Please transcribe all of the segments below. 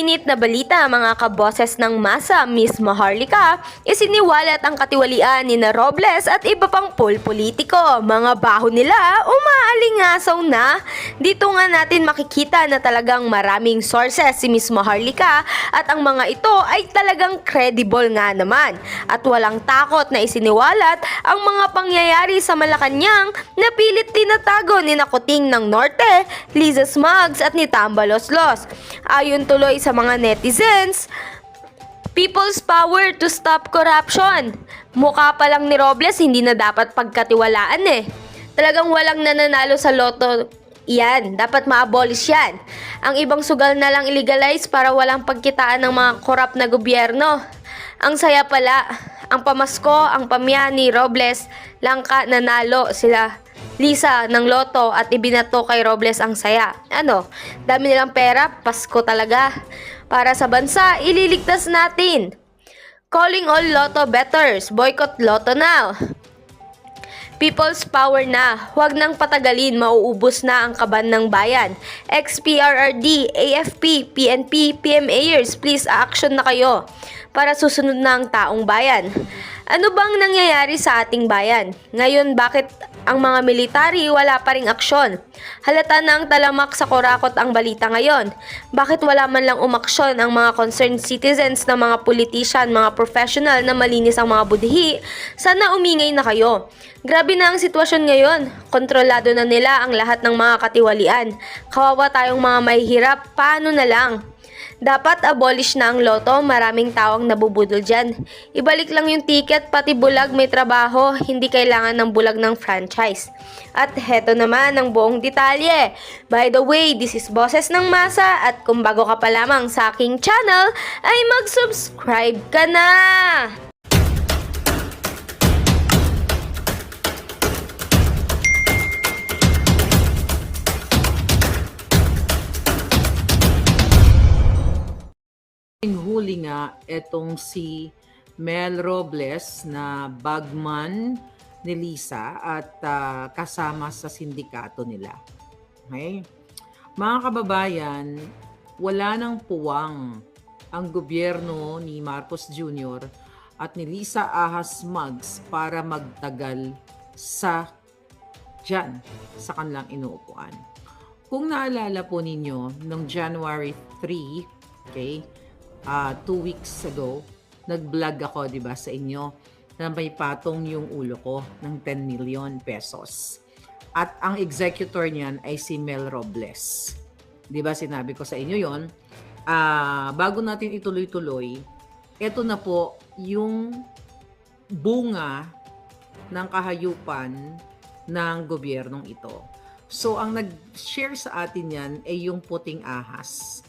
Mainit na balita mga kaboses ng masa, Miss Maharlika, isiniwalat ang katiwalian ni na Robles at iba pang politiko. Mga baho nila, umaalingasaw na. Dito nga natin makikita na talagang maraming sources si Miss Maharlika at ang mga ito ay talagang credible nga naman. At walang takot na isiniwalat ang mga pangyayari sa Malacanang na pilit tinatago ni Nakuting ng Norte, Liza Smugs at ni Tambaloslos. Ayon tuloy sa mga netizens, people's power to stop corruption. Mukha pa lang ni Robles, hindi na dapat pagkatiwalaan eh. Talagang walang nananalo sa loto yan. Dapat ma-abolish yan. Ang ibang sugal na lang illegalize para walang pagkitaan ng mga korap na gobyerno. Ang saya pala, ang pamasko, ang pamya ni Robles, langka nanalo sila Lisa ng loto at ibinato kay Robles ang saya. Ano, dami nilang pera, Pasko talaga. Para sa bansa, ililigtas natin. Calling all lotto bettors, boycott lotto now. People's power na, huwag nang patagalin, mauubos na ang kaban ng bayan. XPRRD, AFP, PNP, PMAers, please action na kayo para susunod na ang taong bayan. Ano bang nangyayari sa ating bayan? Ngayon, bakit ang mga military wala pa ring aksyon? Halata na ang talamak sa kurakot ang balita ngayon. Bakit wala man lang umaksyon ang mga concerned citizens na mga politician, mga professional na malinis ang mga budhi? Sana umingay na kayo. Grabe na ang sitwasyon ngayon. Kontrolado na nila ang lahat ng mga katiwalian. Kawawa tayong mga mahihirap. Paano na lang? Dapat abolish na ang loto, maraming tawang nabubudol dyan. Ibalik lang yung ticket, pati bulag may trabaho, hindi kailangan ng bulag ng franchise. At heto naman ang buong detalye. By the way, this is Boses ng Masa at kung bago ka pa lamang sa aking channel, ay mag-subscribe ka na! Huli nga etong si Mel Robles na bagman ni Lisa at kasama sa sindikato nila. Okay? Mga kababayan, wala nang puwang ang gobyerno ni Marcos Jr. at ni Lisa Ahas Smugs para magtagal sa kanilang inuupuan. Kung naalala po ninyo, noong January 3, okay, 2 weeks ago, nag-vlog ako, di ba, sa inyo na may patong yung ulo ko ng 10 million pesos. At ang executor niyan ay si Mel Robles. Di ba, sinabi ko sa inyo yon. Bago natin ituloy-tuloy, eto na po yung bunga ng kahayupan ng gobyernong ito. So, ang nag-share sa atin yan ay yung puting ahas.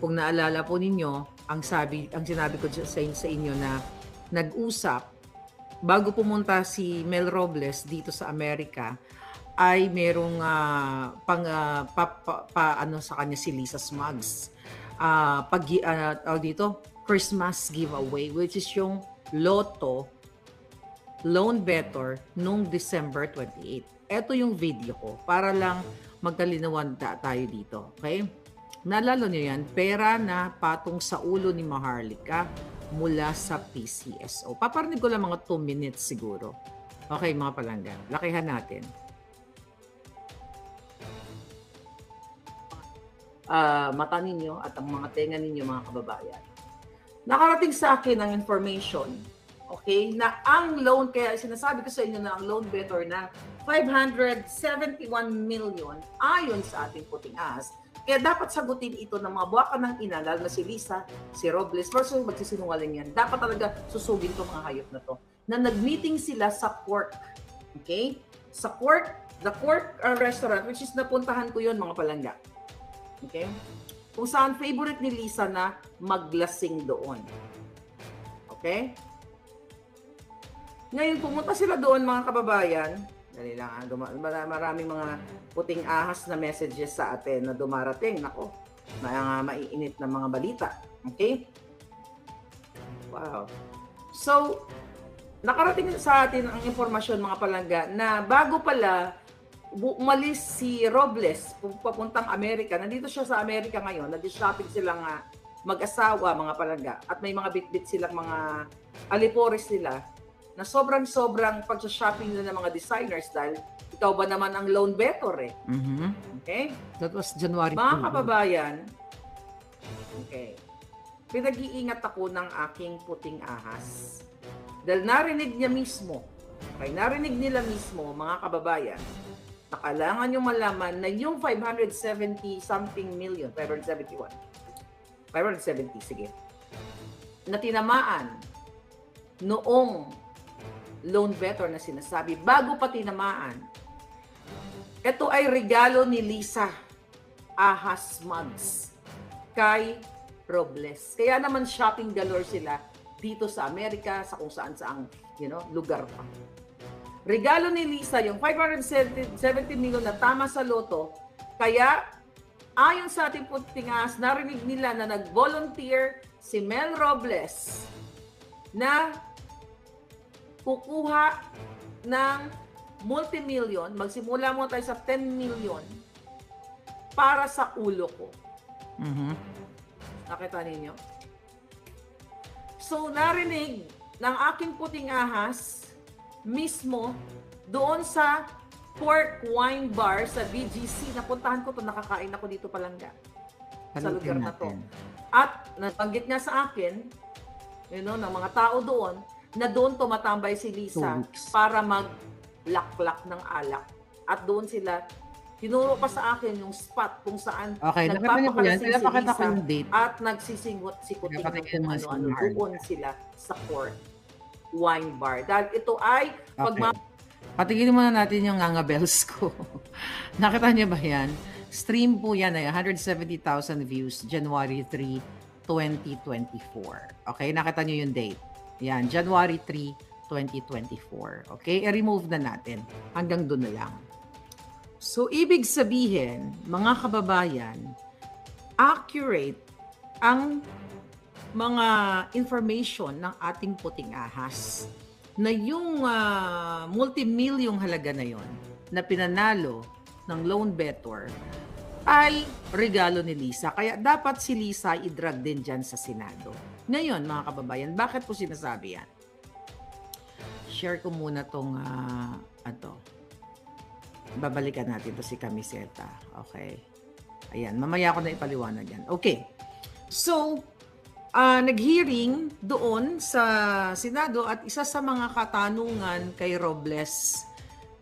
Kung naalala po ninyo, ang sinabi ko sa inyo na nag-usap bago pumunta si Mel Robles dito sa Amerika ay merong sa kanya si Liza Smugs. Dito Christmas giveaway, which is yung Lotto Loan Better nung December 28. Ito yung video ko para lang magkalinawan tayo dito. Okay? Naalala nyo yan, pera na patong sa ulo ni Maharlika mula sa PCSO. Paparinig ko lang mga 2 minutes siguro. Okay, mga palanggan, lakihan natin. Mata ninyo at ang mga tenga ninyo, mga kababayan. Nakarating sa akin ang information, okay, na ang loan, kaya sinasabi ko sa inyo na ang loan better na 571 million ayon sa ating puting ahas. Kaya dapat sagutin ito ng mga buwaka ng ina, lalo na si Lisa, si Robles, versus magsisinungaling yan. Dapat talaga susugin itong mga hayop na to. Na nag-meeting sila sa Quark. Okay? Sa Quark, the Quark restaurant, which is napuntahan ko yun, mga palangga. Okay? Kung saan favorite ni Lisa na maglasing doon. Okay? Ngayon, pumunta sila doon, mga kababayan. Dali lang, maraming mga puting ahas na messages sa atin na dumarating. Nako, maiinit na mga balita. Okay? Wow. So, nakarating sa atin ang informasyon, mga palangga, na bago pala umalis si Robles papuntang Amerika. Nandito siya sa Amerika ngayon. Nag-shopping sila nga mag-asawa, mga palangga, at may mga bitbit silang mga alipores nila na sobrang-sobrang pag-shopping nila ng mga designers dahil ikaw ba naman ang loan better eh. Okay? That was January Mga 2. kababayan, okay, pinag-iingat ako ng aking puting ahas. Dahil narinig niya mismo, narinig nila mismo, mga kababayan, na kailangan nyo malaman na yung 570 something million, 571, 570, sige, na tinamaan noong loan better na sinasabi, bago pa tinamaan, ito ay regalo ni Lisa Ahas Mugs kay Robles. Kaya naman shopping galore sila dito sa Amerika, sa kung saan saang, lugar pa. Regalo ni Lisa yung 570 million na tama sa loto. Kaya ayon sa ating putingas, narinig nila na nag-volunteer si Mel Robles na kukuha ng multimillion, magsimula mo tayo sa 10 million para sa ulo ko. Nakita ninyo? So, narinig ng aking puting ahas mismo doon sa pork wine bar sa BGC. Napuntahan ko to, nakakain ako dito palangga sa lugar na to. At nabanggit nga sa akin, ng mga tao doon, na doon tumatambay si Lisa para maglaklak ng alak. At doon sila, tinuro pa sa akin yung spot kung saan nagpapakalasing si Lisa at nagsisingot-sikotin ng kung ano-ano. Doon sila sa pork wine bar. Dahil ito ay patigilin muna natin yung Nganga Bells ko. Nakita niyo ba yan? Stream po yan ay 170,000 views, January 3, 2024. Okay, nakita niyo yung date. Yan, January 3, 2024. Okay, i-remove na natin. Hanggang doon na lang. So, ibig sabihin, mga kababayan, accurate ang mga information ng ating puting ahas na yung multi-million halaga na yon na pinanalo ng loan better ay regalo ni Lisa. Kaya dapat si Lisa i-drag din dyan sa Senado. Ngayon, mga kababayan, bakit po sinasabi yan? Share ko muna tong babalikan natin to si Camiseta. Okay. Ayan, mamaya ko na ipaliwanag yan. Okay. So, nag-hearing doon sa Senado at isa sa mga katanungan kay Robles,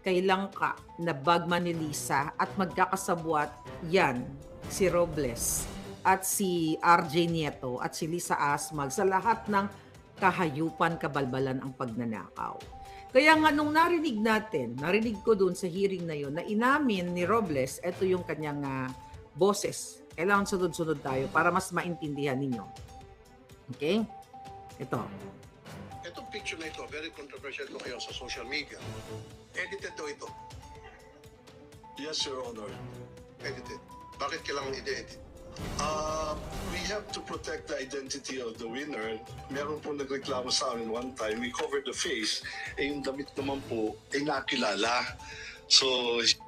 kay Langka, na bagman ni Lisa at magkakasabwat yan, si Robles at si RJ Nieto at si Lisa Asmag sa lahat ng kahayupan, kabalbalan ang pagnanakaw. Kaya nga nung narinig ko doon sa hearing na yun, na inamin ni Robles, ito yung kanyang boses. Kailangan sunod-sunod tayo para mas maintindihan ninyo. Okay? Ito. Itong picture na ito, very controversial ito kayo sa social media. Edited daw ito. Yes, Your Honor. Edited. Bakit kailangan i-edit? We have to protect the identity of the winner. Meron po nagreklamo sa amin one time, we covered the face, yung damit naman po ay nakilala. So,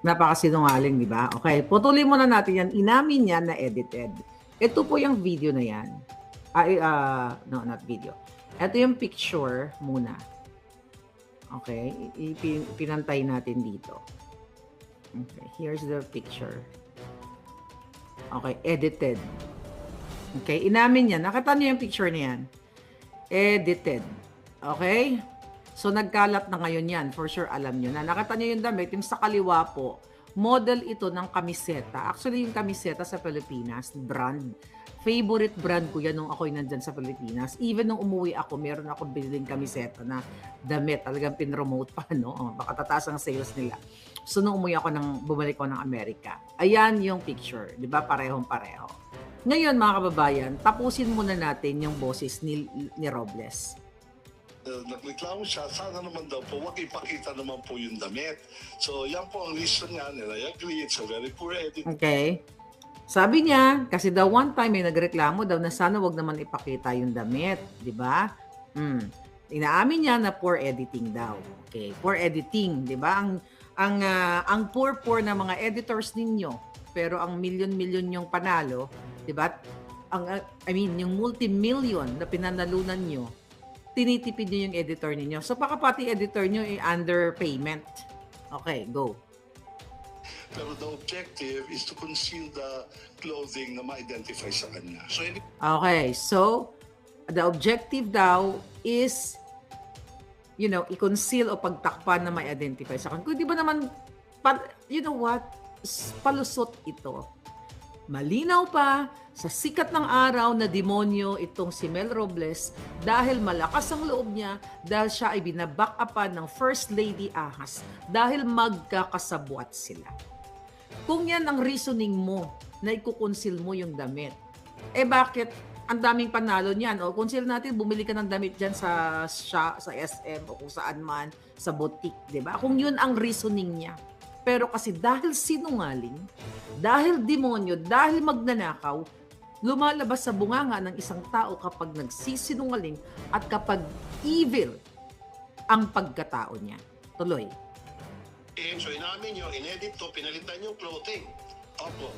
Napakasinungaling, di ba? Okay, putulin muna natin yan. Inamin niya na edited. Ito po yung video na yan. No, not video. Ito yung picture muna. Okay, pinantay natin dito. Okay, here's the picture. Okay, edited. Okay, inamin niya. Nakita niyo yung picture na yan. Edited. Okay? So, nagkalat na ngayon yan. For sure, alam niyo na. Nakita niyo yung damit. Yung sa kaliwa po, model ito ng kamiseta. Actually, yung kamiseta sa Pilipinas, brand. Favorite brand ko yan nung ako'y nandyan sa Pilipinas. Even nung umuwi ako, meron ako biniling kamiseta na damit. Talagang pinromote pa, no? Baka tataas ang sales nila. So, nung umuwi ako, bumalik ko ng Amerika. Ayan yung picture. Di ba? Parehong-pareho. Ngayon, mga kababayan, tapusin muna natin yung boses ni Robles. nagreklamo siya, sana naman daw po, wag ipakita naman po yung damit. So, yan po ang reason niya, and I agree, it's a very poor edit. Okay. Sabi niya, kasi daw one time may nagreklamo daw na sana wag naman ipakita yung damit, di ba? Inaamin niya na poor editing daw. Okay, poor editing, di ba? Ang poor na mga editors ninyo, pero ang milyon-milyon yung panalo, di ba? yung multi-million na pinanalunan nyo, tinitipid nyo yung editor ninyo. So, baka pati editor nyo ay underpayment. Okay, go. Pero the objective is to conceal the clothing na ma-identify sa kanya. So, hindi Okay, so, the objective daw is, i-conceal o pagtakpan na may identify sa kanya. Kung di ba naman, you know what, palusot ito. Malinaw pa, sa sikat ng araw na demonyo itong si Mel Robles dahil malakas ang loob niya, dahil siya ay binaback upan ng First Lady Ahas, dahil magkakasabwat sila. Kung yan ang reasoning mo na ikukonsil mo yung damit, bakit ang daming panalo niyan? O konsil natin, bumili ka ng damit dyan sa SM o kung saan man, sa boutique, di ba? Kung yun ang reasoning niya. Pero kasi dahil sinungaling, dahil demonyo, dahil magnanakaw, lumalabas sa bunganga ng isang tao kapag nagsisinungaling at kapag evil ang pagkatao niya. Tuloy. so inamin nyo, inedit to, pinalitan yung clothing. Opo.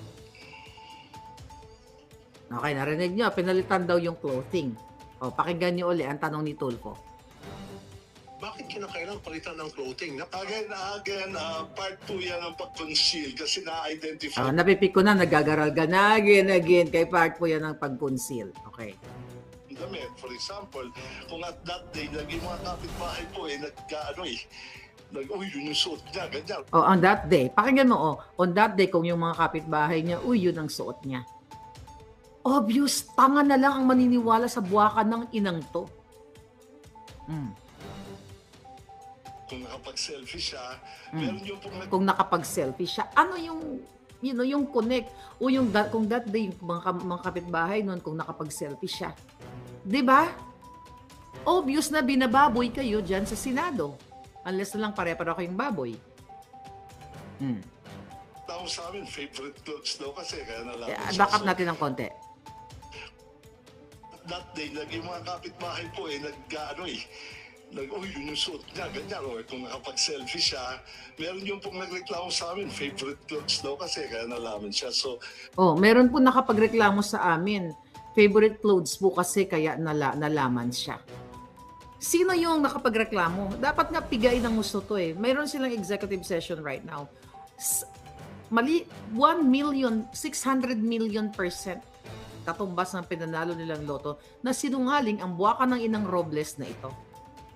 Okay, narinig nyo, pinalitan daw yung clothing. O, pakinggan nyo uli ang tanong ni Tulfo. Bakit kinakailangan palitan ng clothing? Again, part 2 yan ang pag-conceal kasi na-identify Napipik ko na, nagagaral ka na again. Kay part po yan ang pag-conceal. Okay. ang damit. For example, kung at that day, naging mga kapitbahay po yun yung suot niya, ganyan. On that day, pakinggan mo, on that day, kung yung mga kapitbahay niya, yun ang suot niya. Obvious, tanga na lang ang maniniwala sa buwakan ng inang to. Kung nakapag-selfie siya, meron yung pong Kung nakapag-selfie siya, ano yung, yung connect? O yung kung that day, mga kapitbahay noon, kung nakapag-selfie siya. 'Di ba? Obvious na binababoy kayo dyan sa Senado. Unless na lang pare-pareho kayong baboy. tao sa amin, favorite clothes daw kasi, kaya nalaman Back up natin ng konti. That day, naging mga kapitbahay po yun yung suot niya, ganyan. O kung nakapag-selfie siya, meron yung pong nagreklamo sa amin, favorite clothes daw kasi, kaya nalaman siya. So, Meron po nakapagreklamo sa amin. Favorite clothes po kasi kaya nalaman siya. Sino yung nakapagreklamo? Dapat nga pigay ng gusto to eh. Mayroon silang executive session right now. Mali, 1,600,000,000% katumbas ng pinanalo nilang loto na sinungaling ang buwakan ng inang Robles na ito.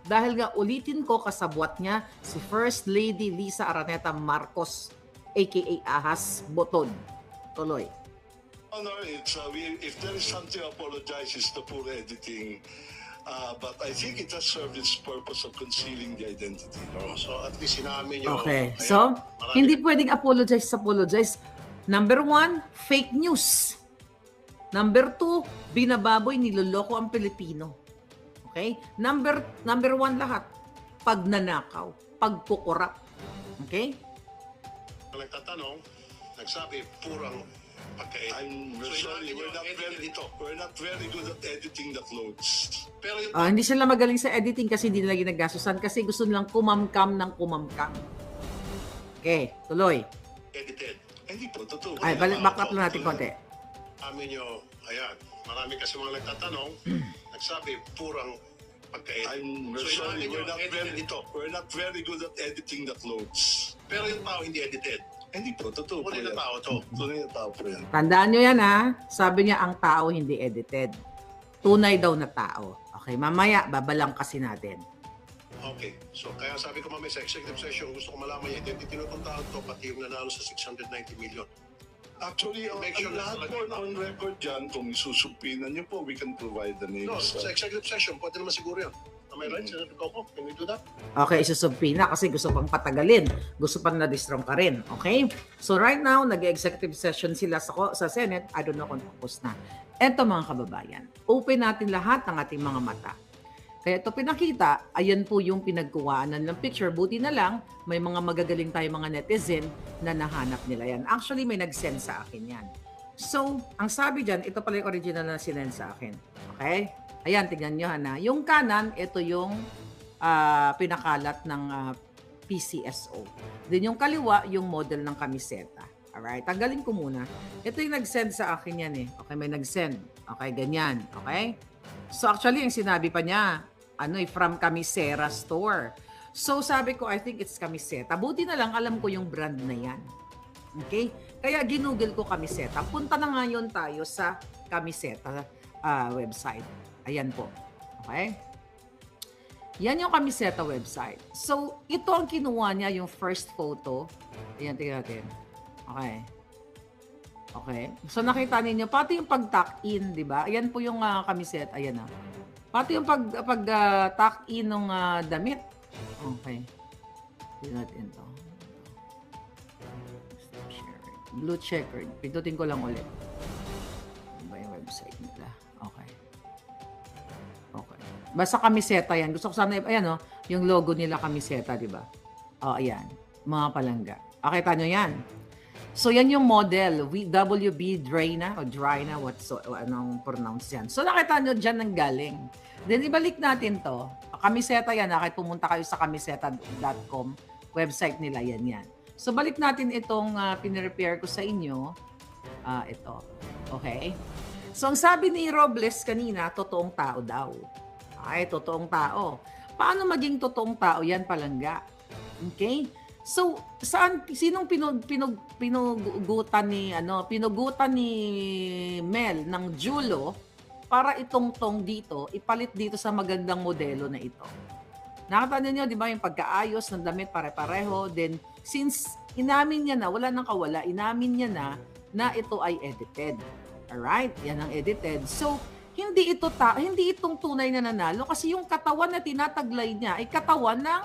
Dahil nga ulitin ko, kasabwat niya si First Lady Lisa Araneta Marcos, aka Ahas Boton. Tuloy. Honor, if there is something to apologize, it's the poor editing. But I think it has served its purpose of concealing the identity. So at least inamin nyo. Okay. Ayan, So, marami- hindi pwedeng apologize. Number 1, fake news. Number 2, binababoy, niloloko ang Pilipino. Okay? Number 1 lahat, pagnanakaw, pagkukurap. Okay? Nagtatanong, nagsabi, purang pagka-edit. I'm So, sorry, inamin nyo, we're not very good at editing the clothes. Pero yung Hindi sila magaling sa editing kasi hindi nila ginagastusan kasi gusto nilang kumamkam ng kumamkam. Okay, tuloy. edited, Hindi po, totoo. Ay, back up lang natin konti. amin nyo, ayan, marami kasi mga nagtatanong, nagsabi, purang pagka-edit. I'm So, sorry, inamin nyo, we're not very good at editing the clothes. Pero yung tao hindi edited. Hindi po, totoo po Tunay na yan. tao to. Tunay na tao po yan. Tandaan nyo yan ha. Sabi niya ang tao hindi edited. Tunay daw na tao. Okay, mamaya babalang kasi natin. Okay. So, kaya sabi ko mamaya sa executive session, gusto ko malaman yung identity ng tao to, pati yung nanalo sa 690 million. Actually, Make sure ang lahat na po talaga. on record dyan, kung isusupinan niyo po, we can provide the names. No, sa executive session, pwede naman siguro yan. Am I right, Senator Coco? Can we do that? Okay, isusubpina kasi gusto pang patagalin. Gusto pang na-distrong ka rin. Okay? So right now, nag-executive session sila sa Senate. I don't know kung tapos na. Eto mga kababayan, open natin lahat ng ating mga mata. Kaya ito pinakita, ayan po yung pinagkuwaanan ng picture. Buti na lang, may mga magagaling tayo mga netizen na nahanap nila yan. Actually, may nag-send sa akin yan. So, ang sabi dyan, ito pala yung original na sinend sa akin. Okay? Ayan, tignan nyo na. Yung kanan, ito yung pinakalat ng PCSO. Then yung kaliwa, yung model ng kamiseta. Alright, tanggalin ko muna. Ito yung nag-send sa akin yan eh. Okay, may nag-send. Okay, ganyan. Okay? So actually, yung sinabi pa niya, from Camisera store. So sabi ko, I think it's Camiseta. Buti na lang, alam ko yung brand na yan. Okay? Kaya ginugol ko Camiseta. Punta na ngayon tayo sa Camiseta website. Ayan po. Okay? Yan yung Camiseta website. So, ito ang kinuha niya, yung first photo. Ayan, tingnan natin. Okay. Okay. So, nakita ninyo, pati yung pag-tuck in, di ba? Ayan po yung Camiseta. Ayan na. Pati yung pag-tuck in ng damit. Okay. Tingnan natin ito. Blue checkered. Pindutin ko lang ulit. Ano ba yung website nila? Okay. Okay. Basta Camiseta yan. Gusto ko sana, ayan o, yung logo nila Camiseta, di ba? O, ayan. Mga palangga. Okay, nyo yan. So, yan yung model. WB Dryna o Dryna, anong pronounce yan. So, nakita nyo dyan nang galing. Then, ibalik natin to. Camiseta yan. Kahit pumunta kayo sa camiseta.com, website nila, yan. So, balik natin itong pinrepair ko sa inyo. Ito. Okay? So, ang sabi ni Robles kanina, totoong tao daw. Ay, totoong tao. Paano maging totoong tao? Yan palangga. Okay? So, sinong pinugutan ni Mel ng Julo para itongtong dito, ipalit dito sa magandang modelo na ito. Nakita niyo, di ba, yung pagkaayos ng damit pare-pareho. Then, since inamin niya na, wala nang kawala, inamin niya na ito ay edited. Alright? Yan ang edited. So, hindi itong tunay na nanalo kasi yung katawan na tinataglay niya ay katawan ng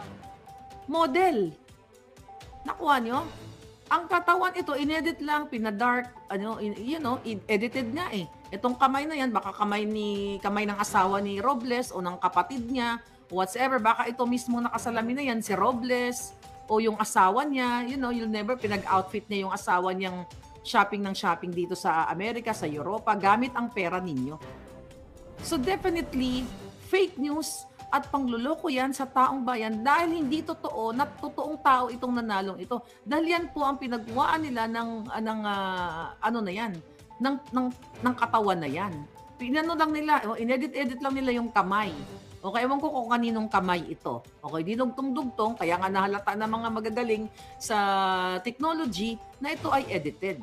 model. Nakuha nyo? Ang katawan ito, inedit lang, pinadark, edited nga eh. Itong kamay na yan, baka kamay ng asawa ni Robles o ng kapatid niya, whatsoever, baka ito mismo nakasalamin na yan, si Robles, o yung asawa niya, you'll never pinag-outfit niya yung asawa niyang shopping dito sa Amerika, sa Europa, gamit ang pera ninyo. So definitely, fake news at pangluloko yan sa taong bayan dahil hindi totoo na totoong tao itong nanalong ito. Dahil yan po ang pinagwaan nila ng katawan na yan. Lang nila, inedit lang nila yung kamay. Okay, ewan ko kung kaninong kamay ito. Okay, dinugtong-dugtong, kaya nga nahalata ng mga magagaling sa technology na ito ay edited.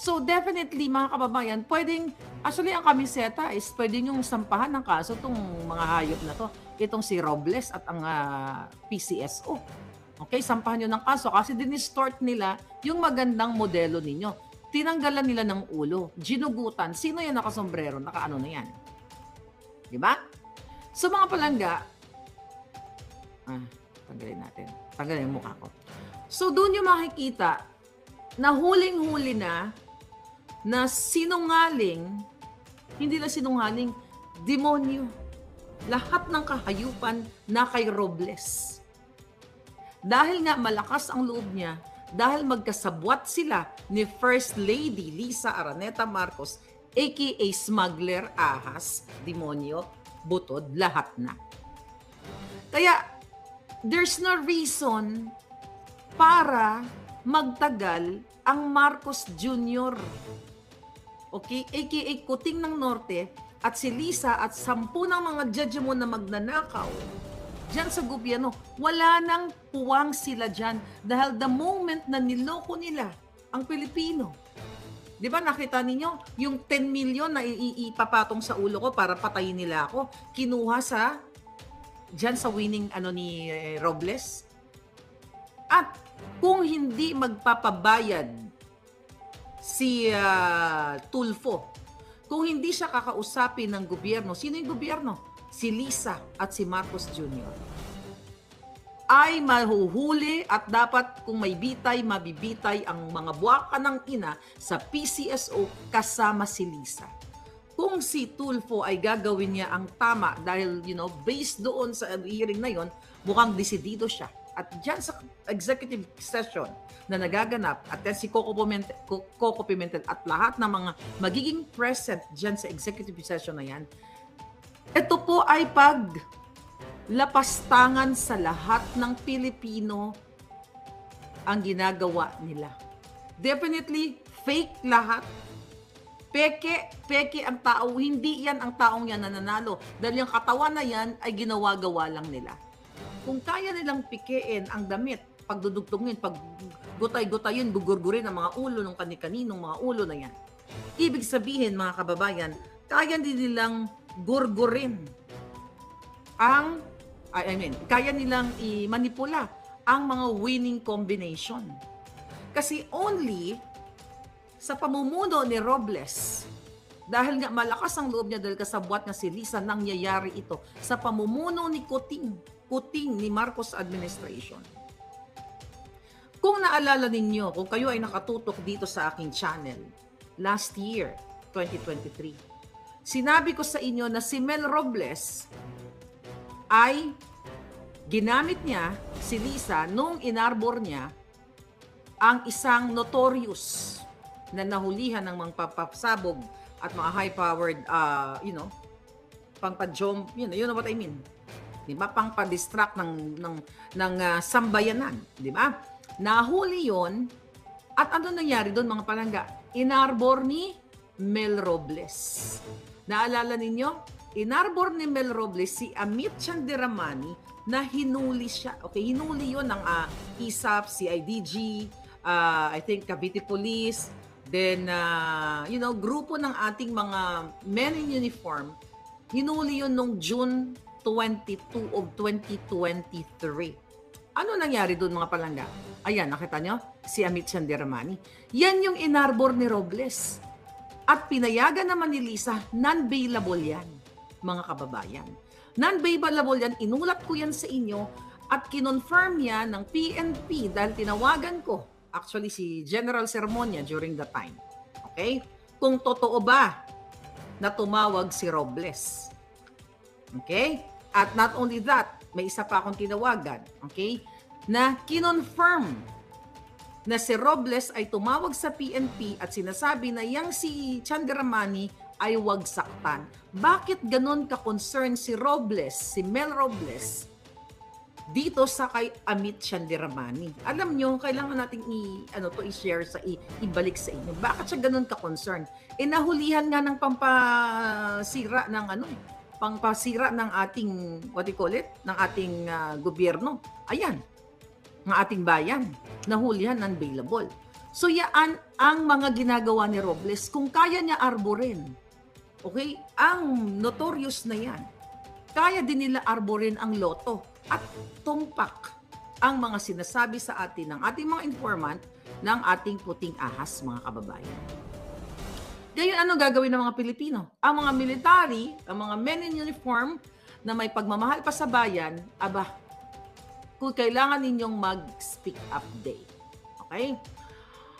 So definitely mga kababayan, actually ang Camiseta is pwedeng yung sampahan ng kaso itong mga hayop na to. Itong si Robles at ang PCSO. Okay, sampahan nyo ng kaso kasi dinistort nila yung magandang modelo ninyo. Tinanggalan nila ng ulo, ginugutan. Sino yan nakasombrero? Nakaano na yan? Diba? So mga palangga, tanggalin natin. Tanggalin yung mukha ko. So doon yung makikita na huling-huli na sinungaling, hindi lang sinungaling, demonyo. Lahat ng kahayupan na kay Robles. Dahil nga malakas ang loob niya, dahil magkasabwat sila ni First Lady Lisa Araneta Marcos, aka Smuggler Ahas, demonyo, butod, lahat na. Kaya, there's no reason para magtagal ang Marcos Jr. Okay? AKA Kuting ng Norte at si Lisa at 10 ng mga judge mo na magnanakaw dyan sa gobyerno, wala nang puwang sila dyan dahil the moment na niloko nila ang Pilipino. Di ba nakita ninyo? Yung 10 million na ipapatong sa ulo ko para patayin nila ako, kinuha dyan sa winning ni Robles. At kung hindi magpapabayad si Tulfo, kung hindi siya kakausapin ng gobyerno, sino yung gobyerno? Si Lisa at si Marcos Jr. ay mahuhuli at dapat kung may bitay, mabibitay ang mga buwaka ng ina sa PCSO kasama si Lisa. Kung si Tulfo ay gagawin niya ang tama dahil, based doon sa hearing na yon, mukhang desidido siya. At dyan sa executive session na nagaganap at si Coco Pimentel at lahat ng mga magiging present dyan sa executive session na yan, ito po ay lapastangan sa lahat ng Pilipino ang ginagawa nila. Definitely fake lahat. Peke ang tao, hindi yan ang taong yan na nanalo. Dahil yung katawan na yan ay ginawa-gawa lang nila. Kung kaya nilang pikein ang damit, pagdudugtungin, pag gutay-gutayin, gugurgurin ang mga ulo ng kani-kaninong mga ulo na yan. Ibig sabihin, mga kababayan, kaya din nilang gurgurin kaya nilang i-manipula ang mga winning combination. Kasi only sa pamumuno ni Robles, dahil nga malakas ang loob niya dahil kasabwat na si Lisa, nangyayari ito sa pamumuno ni Kuting ni Marcos administration. Kung naalala ninyo, kung kayo ay nakatutok dito sa aking channel, last year, 2023, sinabi ko sa inyo na si Mel Robles ay ginamit niya si Lisa nung inarbor niya ang isang notorious na nahulihan ng mga papasabog at mga high-powered, pangpa-jump, you know what I mean? Di ba? Pangpa-distract ng sambayanan. Di ba? Nahuli yon. At ano nangyari doon, mga palangga? Inarbor ni Mel Robles. Naalala ninyo? Inarbor ni Mel Robles si Amit Chandiramani na hinuli siya. Okay, hinuli yon ng ISAP, CIDG, I think Cavite Police, then, grupo ng ating mga men in uniform, hinuli yun nung June 22 of 2023. Ano nangyari doon, mga palangga? Ayan, nakita nyo? Si Amit Chandiramani. Yan yung inarbor ni Robles. At pinayagan naman ni Lisa, non-bailable yan, mga kababayan. Non-bailable yan, inulat ko yan sa inyo at kinonfirm yan ng PNP dahil tinawagan ko, actually si General Sermonia during the time. Okay? Kung totoo ba na tumawag si Robles. Okay? At not only that, may isa pa akong tinawagan, okay, na kinonfirm na si Robles ay tumawag sa PNP at sinasabi na yang si Chandiramani ay wag saktan. Bakit ganon ka-concern si Robles, si Mel Robles, dito sa kay Amit Chandiramani? Alam nyo, kailangan nating i-share ibalik sa inyo. Bakit siya ganon ka-concern? Nahulihan nga ng pampasira ng ating, what do you call it? Ng ating gobyerno. Ayan, ng ating bayan. Nahulihan, unbailable. So yan ang mga ginagawa ni Robles. Kung kaya niya arborin, okay, ang notorious na yan, kaya din nila arborin ang loto at tumpak ang mga sinasabi sa atin ng ating mga informant ng ating puting ahas, mga kababayan. Ngayon, ano gagawin ng mga Pilipino? Ang mga military, ang mga men in uniform na may pagmamahal pa sa bayan, kung kailangan ninyong mag-speak up day. Okay?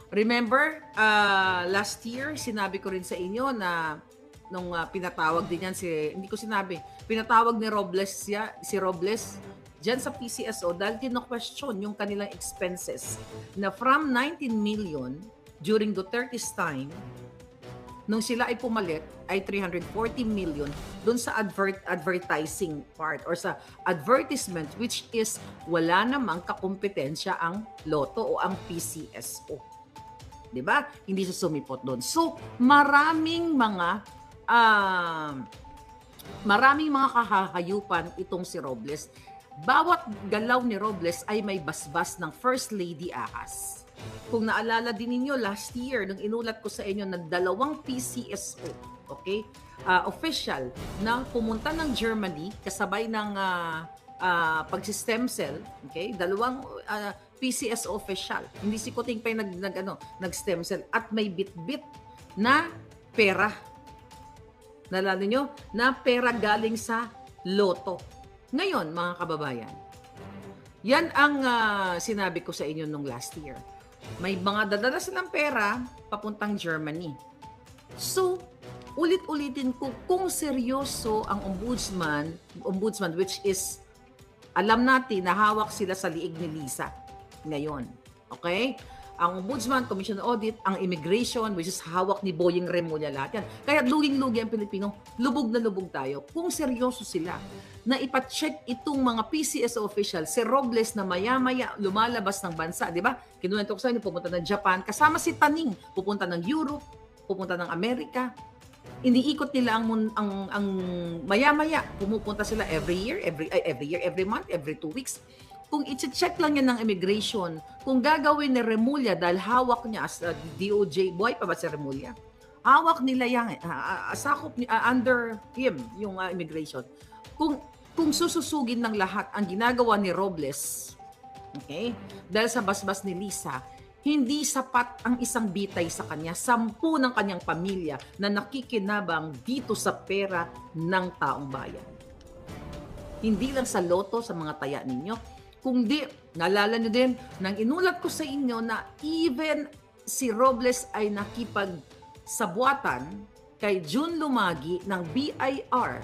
Remember, last year, sinabi ko rin sa inyo na nung pinatawag din yan pinatawag ni Robles si Robles dyan sa PCSO dahil kino-question yung kanilang expenses na from 19 million during Duterte's time, nung sila ay pumalit, ay 340 million dun sa advertising part or sa advertisement, which is wala namang kakompetensya ang Lotto o ang PCSO. Diba? Hindi siya sumipot doon. So, maraming mga kahahayupan itong si Robles. Bawat galaw ni Robles ay may basbas ng First Lady Ahas. Kung naalala din ninyo, last year, nung inulat ko sa inyo, nagdalawang PCSO, okay, official na pumunta ng Germany kasabay ng pag-stem cell, okay, dalawang PCSO official. Hindi si Kuting pa nag-stem cell at may bit-bit na pera. Nalala nyo? Na pera galing sa Lotto. Ngayon, mga kababayan, yan ang sinabi ko sa inyo nung last year. May mga dadala silang pera papuntang Germany. So, ulit-ulitin ko kung seryoso ang ombudsman which is, alam natin na hawak sila sa liig ni Lisa ngayon. Okay? Ang ombudsman, commission audit, ang immigration, which is hawak ni Boying Remulla, lahat yan. Kaya luging-lugi ang Pilipino, lubog na lubog tayo. Kung seryoso sila na ipacheck itong mga PCSO official, si Robles na maya-maya lumalabas ng bansa, di ba? Kinuwento ko sa inyo, pupunta ng Japan, kasama si Taning, pupunta ng Europe, pupunta ng Amerika. Iniikot nila ang maya-maya. Pumupunta sila every year, every month, every 2 weeks. Kung i-check lang yan ng immigration, kung gagawin ni Remulla dahil hawak niya as DOJ, buhay pa ba si Remulla? Hawak nila yan, sakop under him yung immigration. Kung sususugin ng lahat ang ginagawa ni Robles, okay, dahil sa basbas ni Lisa, hindi sapat ang isang bitay sa kanya, 10 ng kanyang pamilya na nakikinabang dito sa pera ng taong bayan. Hindi lang sa loto, sa mga taya ninyo, kundi, naalala nyo din, nang inulat ko sa inyo na even si Robles ay nakipagsabuatan kay June Lumagi ng BIR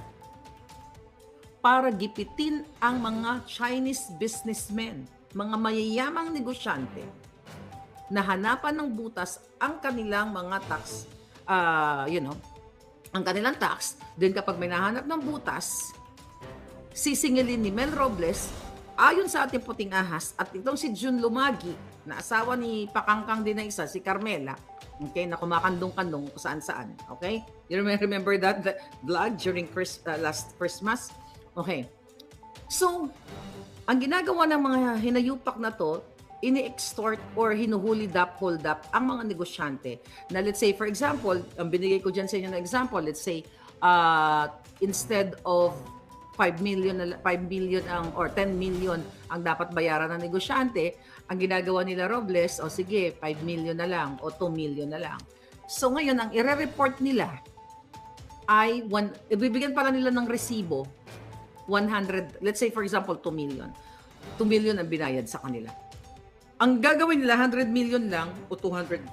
para gipitin ang mga Chinese businessmen, mga mayayamang negosyante, na hanapan ng butas ang kanilang mga tax, ang kanilang tax. Then kapag may nahanap ng butas, sisingilin ni Mel Robles, ayon sa ating puting ahas, at itong si June Lumagi, na asawa ni Pakangkang din na isa, si Carmela, okay, na kumakandong-kandong saan-saan, okay? You remember that vlog during last Christmas? Okay. So, ang ginagawa ng mga hinayupak na to, ini-extort or hinuhuli hold up ang mga negosyante. Na let's say, for example, ang binigay ko dyan sa inyo na example, let's say, instead of 5 million or 10 million ang dapat bayaran ng negosyante, ang ginagawa nila Robles, o sige, 5 million na lang o 2 million na lang. So ngayon, ang ire-report nila ay, ibibigyan pala nila ng resibo, 100, let's say for example, 2 million. 2 million ang binayad sa kanila. Ang gagawin nila, 100 million lang o 100,000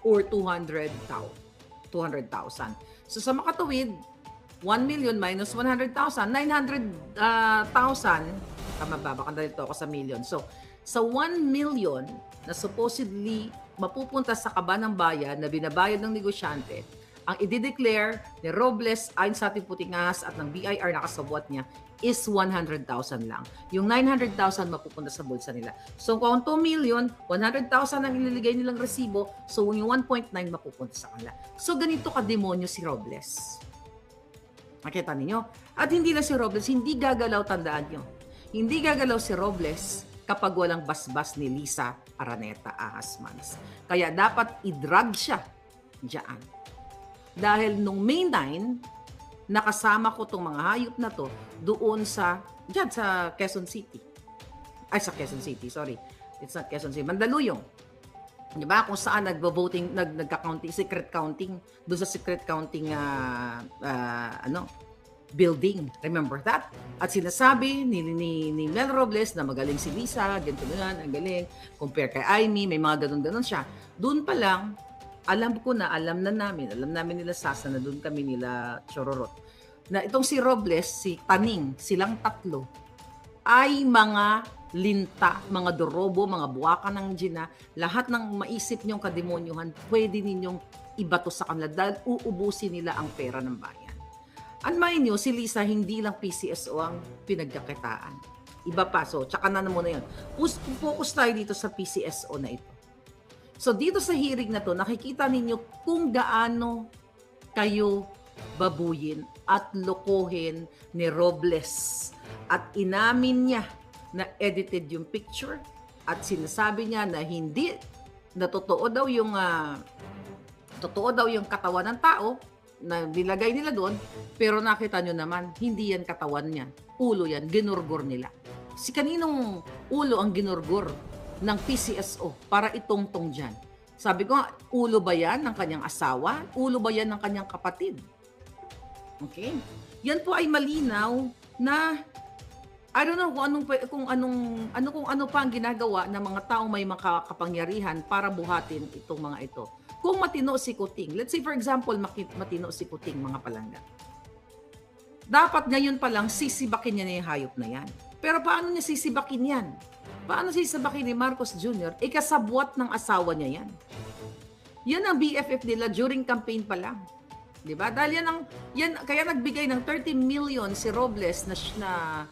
or 200,000. So sa makatuwid, 1 million minus 100,000, 900,000, tama ba? Baka dito ako sa million. So, sa 1 million na supposedly mapupunta sa kaba ng bayan na binabayad ng negosyante, ang i-declare ni Robles ayon sa ating puting ahas at ng BIR na kasabwat niya is 100,000 lang. Yung 900,000 mapupunta sa bulsa nila. So, kung 2 million, 100,000 ang ililigay nilang resibo, so yung 1.9 mapupunta sa kanila. So, ganito ka-demonyo si Robles. Makita ninyo? At hindi lang si Robles, hindi gagalaw, tandaan nyo. Hindi gagalaw si Robles kapag walang basbas ni Lisa Araneta Ahasmans. Kaya dapat i-drag siya diyan. Dahil nung May 9, nakasama ko tong mga hayop na to doon diyan sa Quezon City. Ay, sa Quezon City, sorry. It's not Quezon City, Mandaluyong. Di ba? Kung saan nagvo-voting, nagka-counting, secret counting, doon sa secret counting building. Remember that? At sinasabi ni Mel Robles na magaling si Lisa, ganito na yan, ang galing. Compare kay Aimee, may mga ganun-ganun siya. Doon pa lang, alam namin nila Sasa na doon kami nila Chororot. Na itong si Robles, si Taning, silang tatlo, ay mga linta, mga dorobo, mga buwaka ng Gina, lahat ng maisip niyong kademonyuhan, pwede ninyong ibato sa kanila dahil uubusin nila ang pera ng bayan. And mind nyo, si Lisa, hindi lang PCSO ang pinagkakitaan. Iba pa. So, tsaka na muna yun. Focus tayo dito sa PCSO na ito. So, dito sa hearing na to, nakikita ninyo kung gaano kayo babuyin at lokohin ni Robles. At inamin niya na edited yung picture at sinasabi niya na hindi, na totoo daw yung katawan ng tao na nilagay nila doon, pero nakita nyo naman, hindi yan katawan niya. Ulo yan, ginurgur nila. Si kaninong ulo ang ginurgur ng PCSO para itongtong dyan? Sabi ko, ulo ba yan ng kanyang asawa? Ulo ba yan ng kanyang kapatid? Okay? Yan po ay malinaw na I don't know kung ano pa ang ginagawa ng mga taong may makakapangyarihan para buhatin itong mga ito. Kung matino si Kuting, let's say for example, matino si Kuting, mga palangga. Dapat ngayon pa lang sisibakin niya na yung hayop na yan. Pero paano niya sisibakin yan? Paano sisibakin ni Marcos Jr.? Kasabwat ng asawa niya yan. Yan ang BFF nila during campaign pa lang. Diba? Dahil kaya nagbigay ng 30 million si Robles na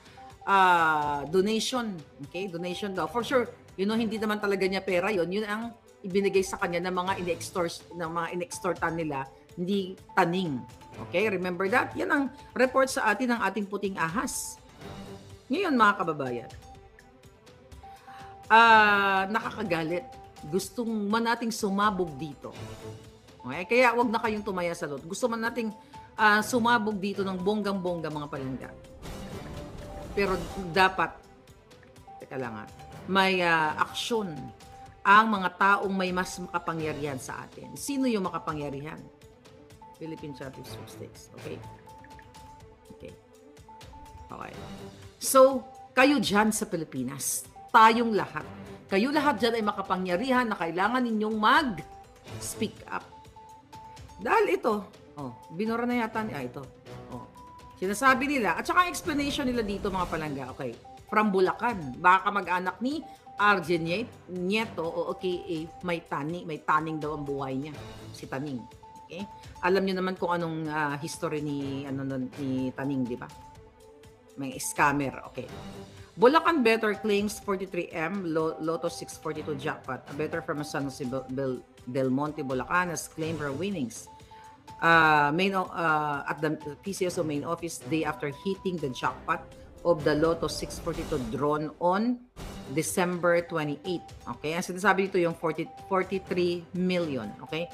donation. Okay? Donation daw. For sure, hindi naman talaga niya pera yon. Yun ang ibinigay sa kanya ng mga inextortan nila, hindi taning. Okay, remember that? Yan ang report sa atin ng ating puting ahas. Ngayon, mga kababayan, nakakagalit. Gustong man nating sumabog dito. Okay? Kaya wag na kayong tumaya sa lot. Gusto man nating sumabog dito ng bonggang-bongga, mga palangga. Pero dapat, teka lang may aksyon ang mga taong may mas makapangyarihan sa atin. Sino yung makapangyarihan? Philippine Champions Stakes. Okay? Okay. Okay. So, kayo dyan sa Pilipinas, tayong lahat, kayo lahat dyan ay makapangyarihan na kailangan ninyong mag-speak up. Dahil ito, binura na yata ito. Sinasabi nila, at saka ang explanation nila dito, mga palangga, okay, from Bulacan, baka mag-anak ni RJ Nieto, o okay, may taning daw ang buhay niya, si Taning. Okay? Alam niyo naman kung anong history ni Taning, di ba? May scammer, okay. Bulacan Better claims 43M Lotto 642 jackpot. A better from San Jose Del Monte, Bulacan has claimed her winnings at the PCSO main office day after hitting the jackpot of the Lotto 642 drawn on December 28. Okay? Ang sinasabi dito yung 43 million. Okay?